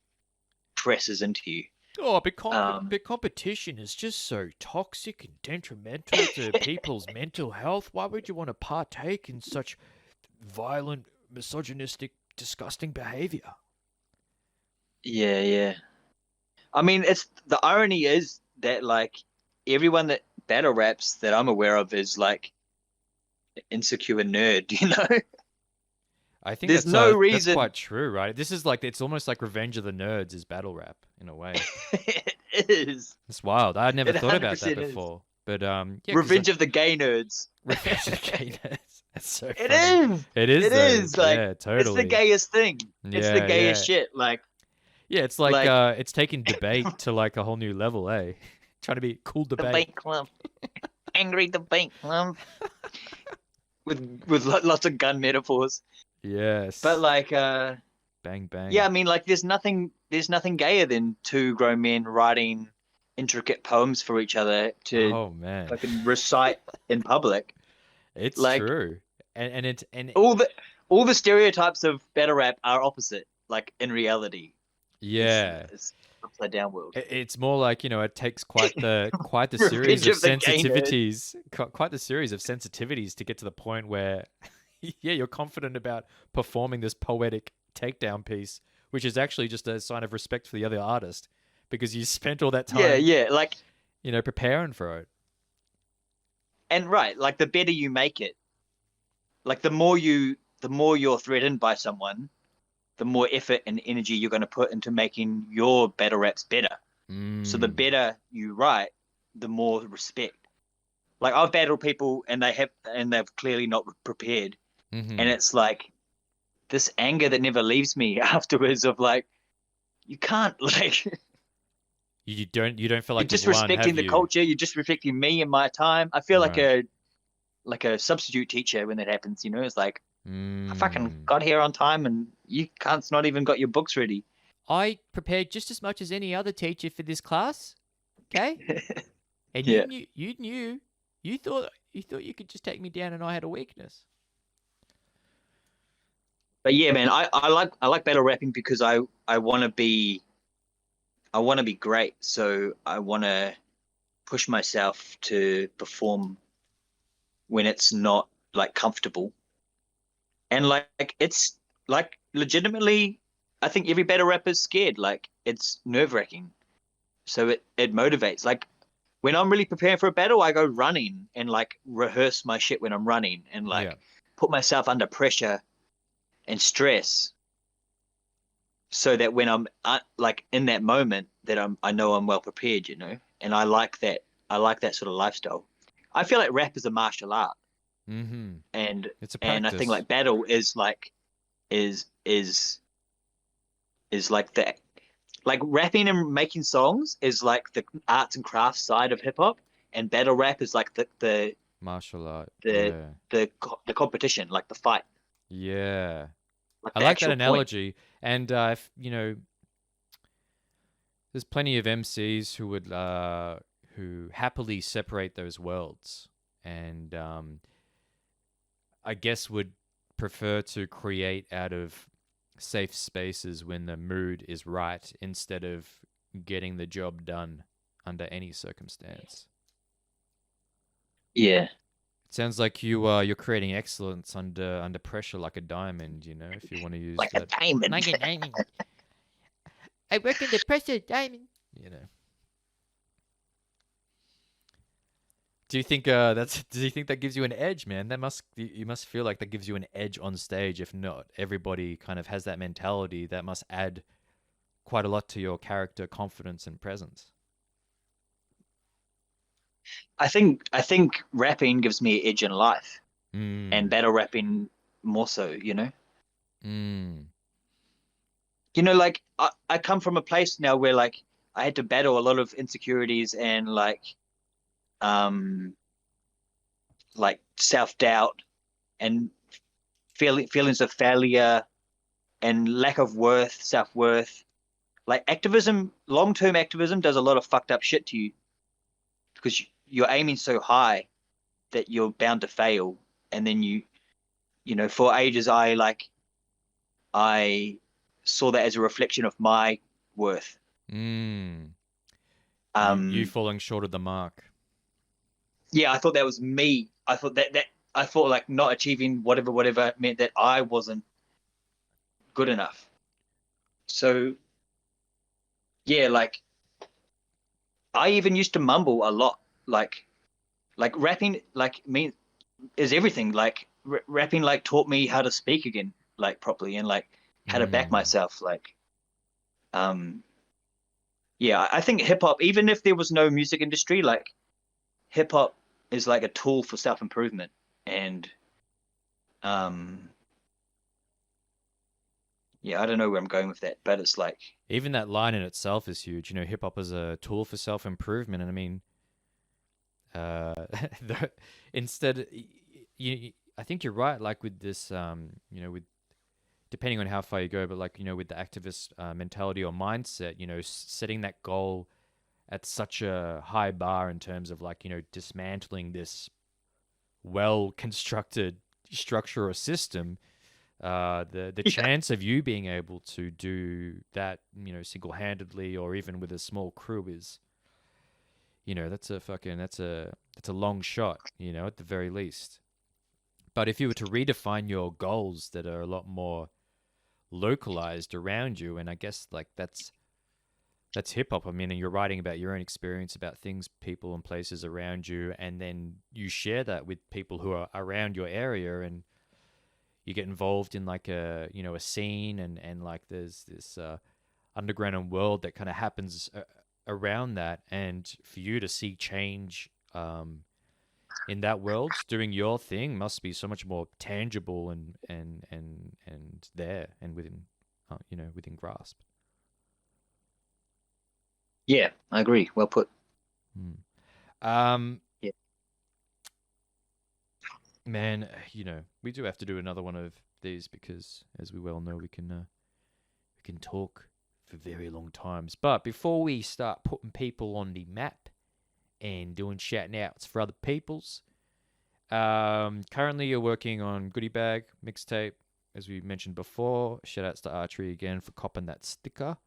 S2: presses into you.
S1: Oh,
S2: Um,
S1: but competition is just so toxic and detrimental to people's mental health. Why would you want to partake in such violent, misogynistic, disgusting behavior?
S2: yeah. I mean, it's the irony is that like everyone that battle raps that I'm aware of is like insecure nerd,
S1: I think
S2: There's no
S1: that's
S2: reason.
S1: quite true, right? This is like it's almost like Revenge of the Nerds is battle rap in a way.
S2: It is.
S1: It's wild. I'd never
S2: It
S1: thought about that
S2: 100% is.
S1: before. But yeah, because
S2: Revenge of the gay nerds.
S1: Revenge of the Gay Nerds. That's so
S2: It
S1: funny.
S2: is.
S1: It is
S2: It
S1: though.
S2: is like
S1: Yeah,
S2: it's the
S1: totally.
S2: gayest thing. It's the
S1: Yeah.
S2: gayest shit. Like
S1: Yeah, it's like
S2: like
S1: it's taking debate to like a whole new level, eh? Trying to be cool
S2: the
S1: debate.
S2: bank club, angry the bank club, with lots of gun metaphors. But
S1: Yes.
S2: like
S1: Bang
S2: yeah,
S1: bang.
S2: I mean like there's nothing gayer than two grown men writing intricate poems for each other to
S1: Oh man.
S2: fucking recite in public.
S1: It's
S2: Like
S1: true. And it's and
S2: all the stereotypes of battle rap are opposite. Like in reality, it's
S1: yeah.
S2: it's upside down world.
S1: It's more like, it takes quite the series
S2: Revenge
S1: of
S2: of the gay nerd.
S1: sensitivities, quite the series of sensitivities to get to the point where yeah, you're confident about performing this poetic takedown piece, which is actually just a sign of respect for the other artist because you spent all that
S2: Yeah,
S1: time,
S2: yeah. Like
S1: preparing for it.
S2: and right, like the better you make it, like the more you're threatened by someone, the more effort and energy you're going to put into making your battle raps better. So the
S1: Mm.
S2: better you write, the more respect. Like I've battled people and they've clearly not prepared, and
S1: Hmm.
S2: it's like this anger that never leaves me afterwards of like you can't like
S1: You don't feel
S2: you're
S1: like you've won,
S2: disrespecting
S1: have
S2: the
S1: you?
S2: culture, you're disrespecting me and my time. I feel like
S1: Right.
S2: a substitute teacher when that happens, it's like I fucking
S1: Mm.
S2: got here on time and you cunts not even got your books ready.
S1: I prepared just as much as any other teacher for this class. Okay? And
S2: Yeah.
S1: you thought you could just take me down and I had a weakness.
S2: But yeah, man, I like battle rapping because I want to be great. So I want to push myself to perform when it's not like comfortable. And like it's like legitimately I think every battle rapper's scared. Like it's nerve-wracking. So it motivates. Like when I'm really preparing for a battle, I go running and like rehearse my shit when I'm running and
S1: Yeah.
S2: like put myself under pressure and stress so that when I'm like in that moment that I know I'm well prepared. And I like that sort of lifestyle. I feel like rap is a martial art,
S1: Mm-hmm.
S2: and
S1: It's a
S2: and I think
S1: practice.
S2: like battle is like is like the like rapping and making songs is like the arts and crafts side of hip hop, and battle rap is like the
S1: Martial art.
S2: the
S1: Yeah.
S2: the competition, like the fight,
S1: Yeah.
S2: like
S1: I
S2: the
S1: like that
S2: actual point.
S1: analogy. And there's plenty of MCs who happily separate those worlds, and I guess would prefer to create out of safe spaces when the mood is right instead of getting the job done under any circumstance.
S2: Yeah,
S1: Sounds like you're creating excellence under pressure, like a diamond. You know, if you want to use
S2: like a
S1: that.
S2: diamond.
S1: Like a diamond. I work under pressure, diamond. You know. Do you think that's? Do you think that gives you an edge, man? That must you must feel like that gives you an edge on stage. If not, everybody kind of has that mentality. That must add quite a lot to your character, confidence, and presence.
S2: I think rapping gives me an edge in life, and
S1: Mm.
S2: battle rapping more so.
S1: Mm.
S2: Like I come from a place now where like I had to battle a lot of insecurities and um like self-doubt and feelings of failure and lack of self-worth. Like activism, long-term activism does a lot of fucked up shit to you because you're aiming so high that you're bound to fail. And then for ages I saw that as a reflection of my worth.
S1: Mm. You
S2: Um,
S1: falling short of the mark.
S2: yeah, I thought that was me. I thought like not achieving whatever meant that I wasn't good enough. So yeah, like I even used to mumble a lot, like rapping, like me is everything. Like rapping, like taught me how to speak again, like properly, and like how to back
S1: Mm.
S2: myself. Um, yeah, I think hip hop, even if there was no music industry, like hip hop is like a tool for self improvement, and um, yeah, I don't know where I'm going with that, but it's like,
S1: Even that line in itself is huge. You know, hip hop is a tool for self improvement, and I mean, uh, the, instead, I think you're right. Like with this, with depending on how far you go, but like with the activist mentality or mindset, setting that goal at such a high bar in terms of like dismantling this well constructed structure or system, the
S2: yeah,
S1: chance of you being able to do that, single handedly or even with a small crew is, that's a long shot, at the very least. But if you were to redefine your goals that are a lot more localized around you, and I guess like that's hip hop. I mean, and you're writing about your own experience, about things, people, and places around you, and then you share that with people who are around your area, and you get involved in like a scene, and like there's this underground world that kind of happens around that, and for you to see change in that world, doing your thing must be so much more tangible and there and within within grasp.
S2: yeah, I agree. Well put.
S1: Hmm. Um,
S2: Yeah.
S1: Man, we do have to do another one of these because, as we well know, we can talk for very long times. But before we start putting people on the map and doing shouting outs for other peoples, currently you're working on Goodie Bag mixtape, as we mentioned before. Shout outs to Archery again for copping that sticker.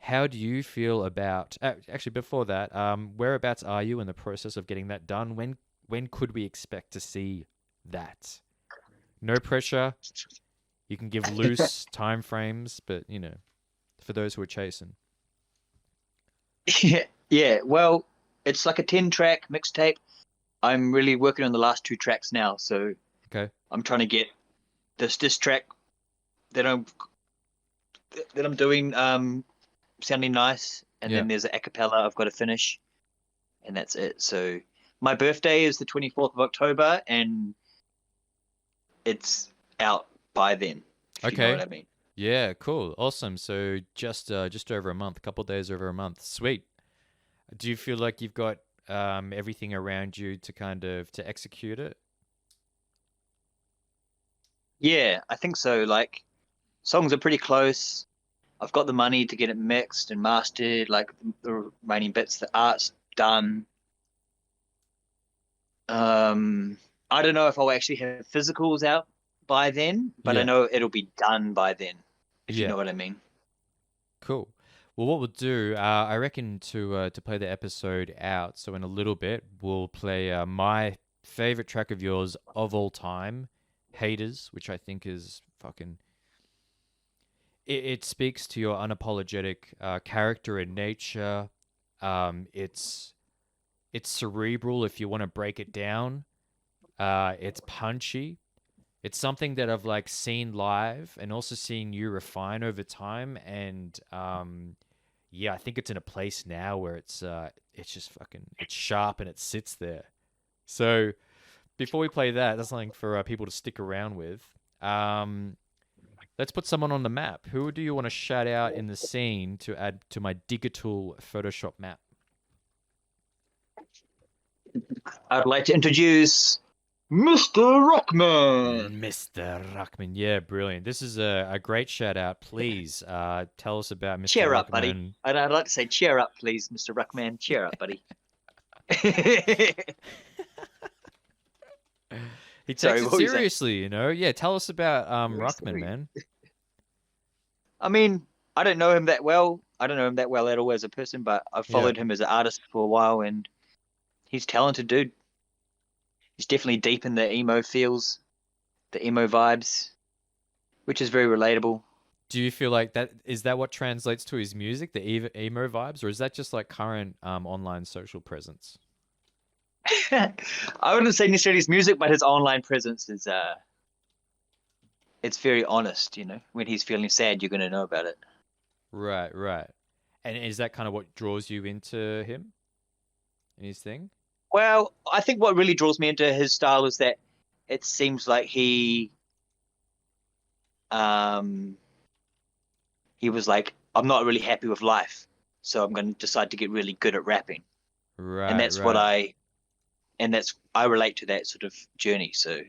S1: How do you feel about? Actually, before that, whereabouts are you in the process of getting that done? When could we expect to see that? No pressure. You can give loose time frames, but for those who are chasing.
S2: Yeah, yeah. Well, it's like a 10-track mixtape. I'm really working on the last two tracks now, so
S1: Okay.
S2: I'm trying to get this track that I'm doing sounding nice, and
S1: Yeah.
S2: then there's an acapella I've got to finish, and that's it. So my birthday is the 24th of October, and it's out by then, if you know what
S1: Okay.
S2: I mean.
S1: Yeah. Cool. Awesome. So just over a month, a couple of days over a month. Sweet. Do you feel like you've got everything around you to kind of to execute it?
S2: Yeah, I think so. Like songs are pretty close. I've got the money to get it mixed and mastered, like the remaining bits. The art's done. Um, I don't know if I'll actually have physicals out by then, but I
S1: Yeah.
S2: know it'll be done by then, if you
S1: Yeah.
S2: know what I mean.
S1: Cool. Well, what we'll do, I reckon to play the episode out. So in a little bit, we'll play my favorite track of yours of all time, Haters, which I think is fucking. It speaks to your unapologetic character and nature. It's cerebral if you want to break it down. It's punchy. It's something that I've like seen live and also seen you refine over time. And yeah, I think it's in a place now where it's just fucking it's sharp and it sits there. So before we play that, that's something for people to stick around with. Let's put someone on the map. Who do you want to shout out in the scene to add to my digital Photoshop map?
S2: I'd like to introduce Mr. Rockman.
S1: Mr. Rockman, yeah, brilliant. This is a great shout out. Please tell us about Mr.
S2: Cheer up,
S1: Rockman.
S2: buddy. I'd like to say cheer up, please, Mr. Rockman. Cheer up, buddy.
S1: He takes it seriously, you know. Yeah, tell us about Rockman, man.
S2: I mean, I don't know him that well. I don't know him that well at all as a person, but I've followed him as an artist for a while, and he's a talented dude. He's definitely deep in the emo feels, the emo vibes, which is very relatable.
S1: Do you feel like that is that what translates to his music, the emo vibes, or is that just like current online social presence?
S2: I wouldn't say necessarily his music, but his online presence is it's very honest, you know. When he's feeling sad, you're gonna know about it.
S1: Right, right. And is that kind of what draws you into him and his thing?
S2: Well, I think what really draws me into his style is that it seems like he was like, I'm not really happy with life, so I'm going to decide to get really good at rapping.
S1: Right.
S2: And that's what I relate to that sort of journey. So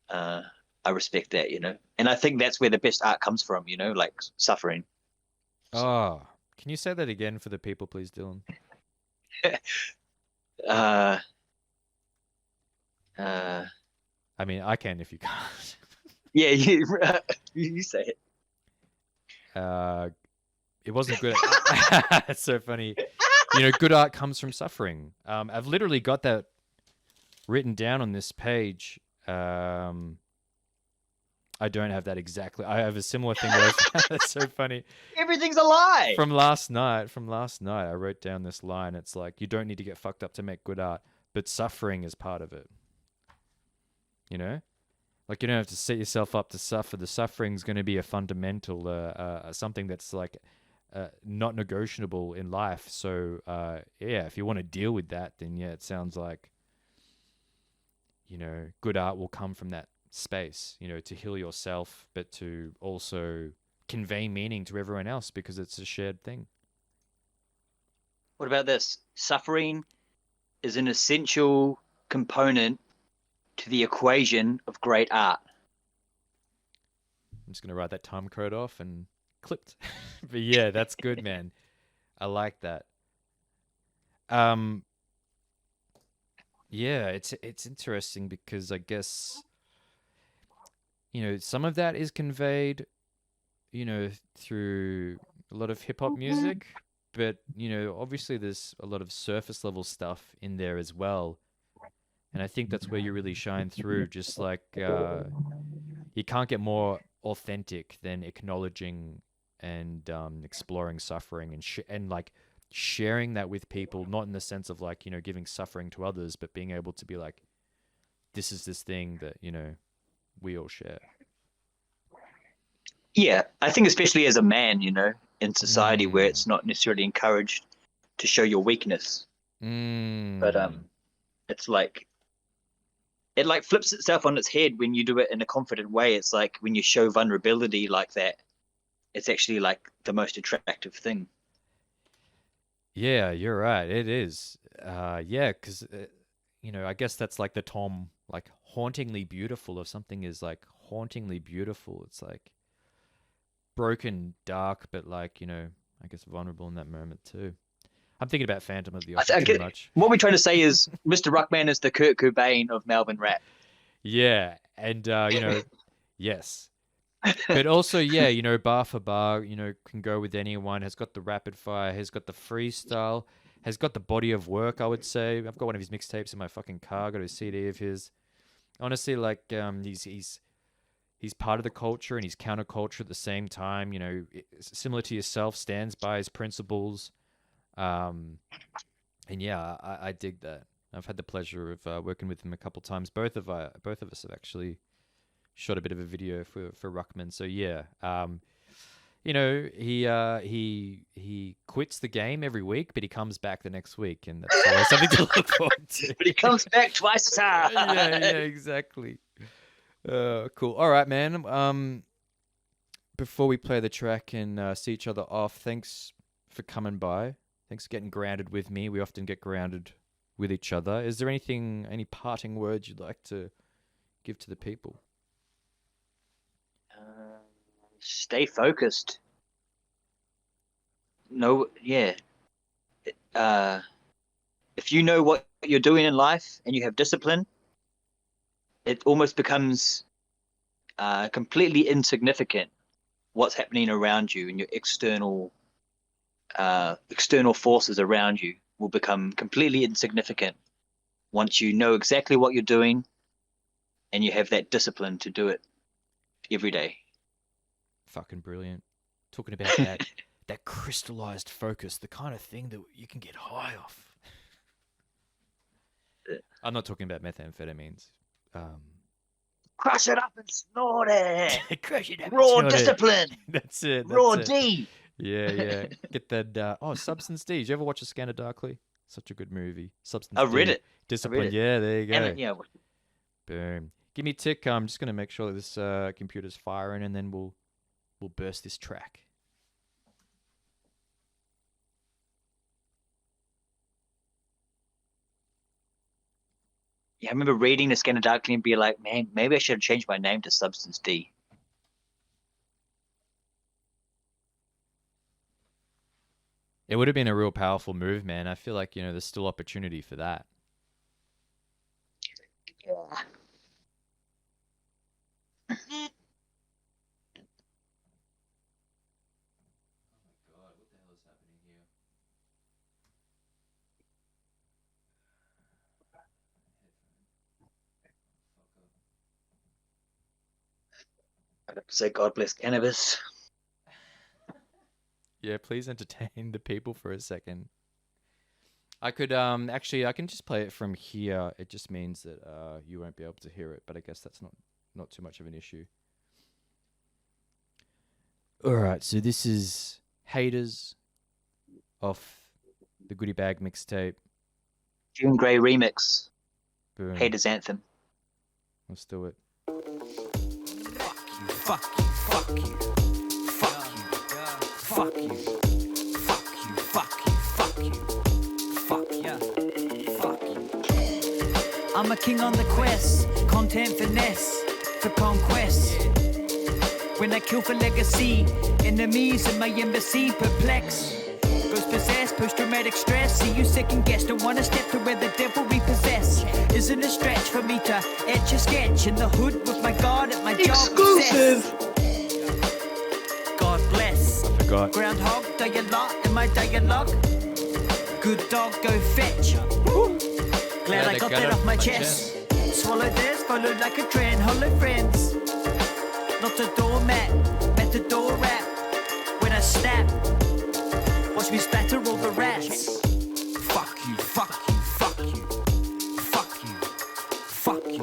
S2: I respect that, you know. And I think that's where the best art comes from, you know, like suffering.
S1: Oh, can you say that again for the people, please, Dylan? I mean, I can if you can't.
S2: Yeah, you say it.
S1: It wasn't good. It's so funny. You know, good art comes from suffering. I've literally got that written down on this page. I don't have that exactly. I have a similar thing. That's so funny.
S2: Everything's a lie.
S1: From last night, I wrote down this line. It's like, you don't need to get fucked up to make good art, but suffering is part of it. You know? Like, you don't have to set yourself up to suffer. The suffering's going to be a fundamental, something that's like not negotiable in life. So, yeah, if you want to deal with that, then yeah, it sounds like, you know, good art will come from that space, you know, to heal yourself, but to also convey meaning to everyone else because it's a shared thing.
S2: What about this? Suffering is an essential component to the equation of great art.
S1: I'm just going to write that time code off and clipped. But yeah, that's good, man. I like that. Yeah, it's interesting because I guess, you know, some of that is conveyed, you know, through a lot of hip hop music, but, you know, obviously there's a lot of surface level stuff in there as well. And I think that's where you really shine through. Just like you can't get more authentic than acknowledging and exploring suffering and like sharing that with people, not in the sense of like, you know, giving suffering to others, but being able to be like, this is this thing that, you know, we all share.
S2: Yeah, I think especially as a man, you know, in society where it's not necessarily encouraged to show your weakness. But it's like, it like flips itself on its head when you do it in a confident way. It's like when you show vulnerability like that, it's actually like the most attractive thing.
S1: Yeah, you're right. It is. Yeah, because, you know, I guess that's like the Tom, like hauntingly beautiful. If something is like hauntingly beautiful, it's like broken, dark, but like, you know, I guess vulnerable in that moment too. I'm thinking about Phantom of the Opera too much.
S2: What we're trying to say is Mr. Ruckman is the Kurt Cobain of Melbourne rap.
S1: Yeah, and, you know, yes. But also, yeah, you know, bar for bar, you know, can go with anyone, has got the rapid fire, has got the freestyle, has got the body of work, I would say. I've got one of his mixtapes in my fucking car. Got a CD of his. Honestly, like he's part of the culture and he's counterculture at the same time. You know, similar to yourself, stands by his principles. And yeah, I dig that. I've had the pleasure of working with him a couple times. Both of us have actually shot a bit of a video for Ruckman. So yeah, you know, he quits the game every week, but he comes back the next week, and that's always something to look forward to.
S2: But he comes back twice as hard.
S1: yeah, exactly. Cool. All right, man. Before we play the track and see each other off, thanks for coming by. Thanks for getting grounded with me. We often get grounded with each other. Is there any parting words you'd like to give to the people?
S2: Stay focused. No, yeah. If you know what you're doing in life and you have discipline, it almost becomes completely insignificant what's happening around you, and your external forces around you will become completely insignificant once you know exactly what you're doing and you have that discipline to do it every day.
S1: Fucking brilliant. Talking about that crystallized focus, the kind of thing that you can get high off. I'm not talking about methamphetamines.
S2: Crush it up and snort it.
S1: Crush it up.
S2: Raw discipline.
S1: That's it.
S2: Raw D.
S1: Yeah. Get that. Substance D. Did you ever watch A Scanner Darkly? Such a good movie. Substance
S2: I
S1: D.
S2: read it.
S1: Discipline. Yeah, there you go.
S2: Yeah.
S1: Boom. Give me a tick. I'm just going to make sure that this computer's firing, and then we'll burst this track.
S2: Yeah, I remember reading The Scanner Darkly and be like, man, maybe I should have changed my name to Substance D.
S1: It would have been a real powerful move, man. I feel like, there's still opportunity for that.
S2: Yeah. I'd have to say God bless cannabis.
S1: Yeah, please entertain the people for a second. I could actually I can just play it from here. It just means that you won't be able to hear it, but I guess that's not too much of an issue. All right, so this is Haters off the Goodie Bag mixtape.
S2: June Gray remix.
S1: Boom.
S2: Haters anthem.
S1: Let's do it.
S3: Fuck you, fuck you, fuck you, fuck you, fuck you, fuck you, fuck you, fuck you, fuck you. I'm a king on the quest, content finesse, for conquest. When I kill for legacy, enemies in my embassy perplex. Ghost possessed, post-traumatic stress. See you second guess, don't wanna step to where the devil repossess. Isn't a stretch for me to etch a sketch in the hood with my guard at my job. Exclusive. God bless.
S1: I forgot.
S3: Groundhog, dialogue in my dialogue. Good dog, go fetch. Woo. Glad I got that off my chest. Swallow this, followed like a trend. Hello friends. Not a doormat, matador rap. When I snap, watch me splatter all the rats. Fuck you, fuck you, fuck you, fuck you, fuck you,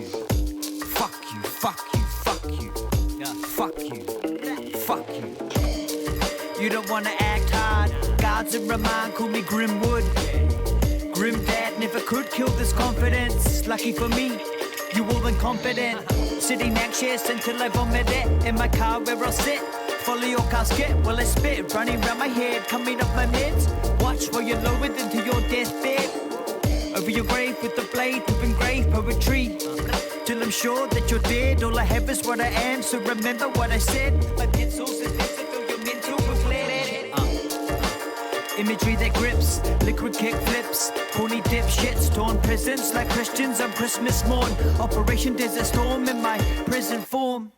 S3: fuck you, fuck you, fuck you, fuck you, fuck you. You don't wanna act hard. Guards in remind, call me Grimwood. Grim dad never could kill this confidence. Lucky for me, you all incompetent. Sitting anxious until I vomit it in my car where I'll sit. Follow your casket while I spit, running round my head, coming up my mids. Watch while you're lowered into your deathbed. Over your grave with the blade of engraved poetry. Till I'm sure that you're dead. All I have is what I am, so remember what I said. My pencils is there to fill your mental with lead. Imagery that grips, liquid kick flips, corny dipshits, torn prisons like Christians on Christmas morn. Operation Desert Storm in my prison form.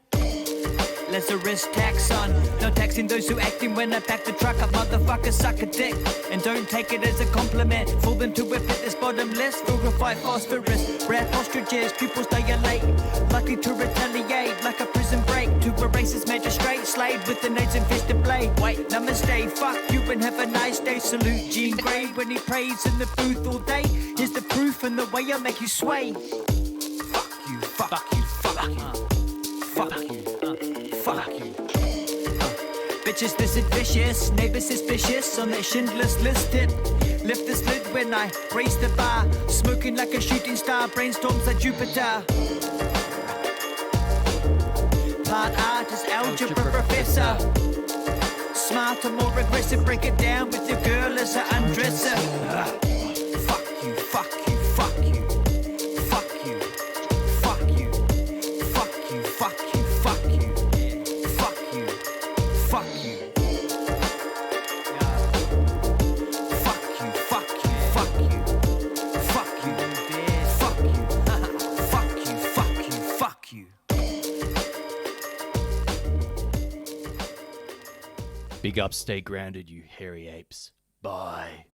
S3: Lazarus tax on. No taxing those who acting when I back the truck up. Motherfuckers suck a dick and don't take it as a compliment. For them to whip it this bottomless. Frugal phosphorus. Wrath ostriches, pupils dilate. Likely to retaliate like a prison break. To a racist magistrate. Slayed with the nades and fisted blade. Wait, namaste. Fuck you and have a nice day. Salute Jean Grey when he prays in the booth all day. Here's the proof and the way I make you sway. Fuck you, fuck you, fuck you. Fuck you, fuck you. Bitches, this is vicious. Neighbors suspicious on their Schindler's List hit. Lift the lid when I raise the bar. Smoking like a shooting star. Brainstorms like Jupiter. Part art is algebra professor. Smarter, more aggressive. Break it down with your girl as an undresser. Fuck you, fuck you, fuck you. Fuck you, fuck you. Fuck you, fuck you, fuck you. Fuck you, fuck you. Fuck you, fuck you, fuck you. Fuck you, fuck you. Fuck you, fuck you, fuck you.
S1: Big up, stay grounded, you hairy apes. Bye.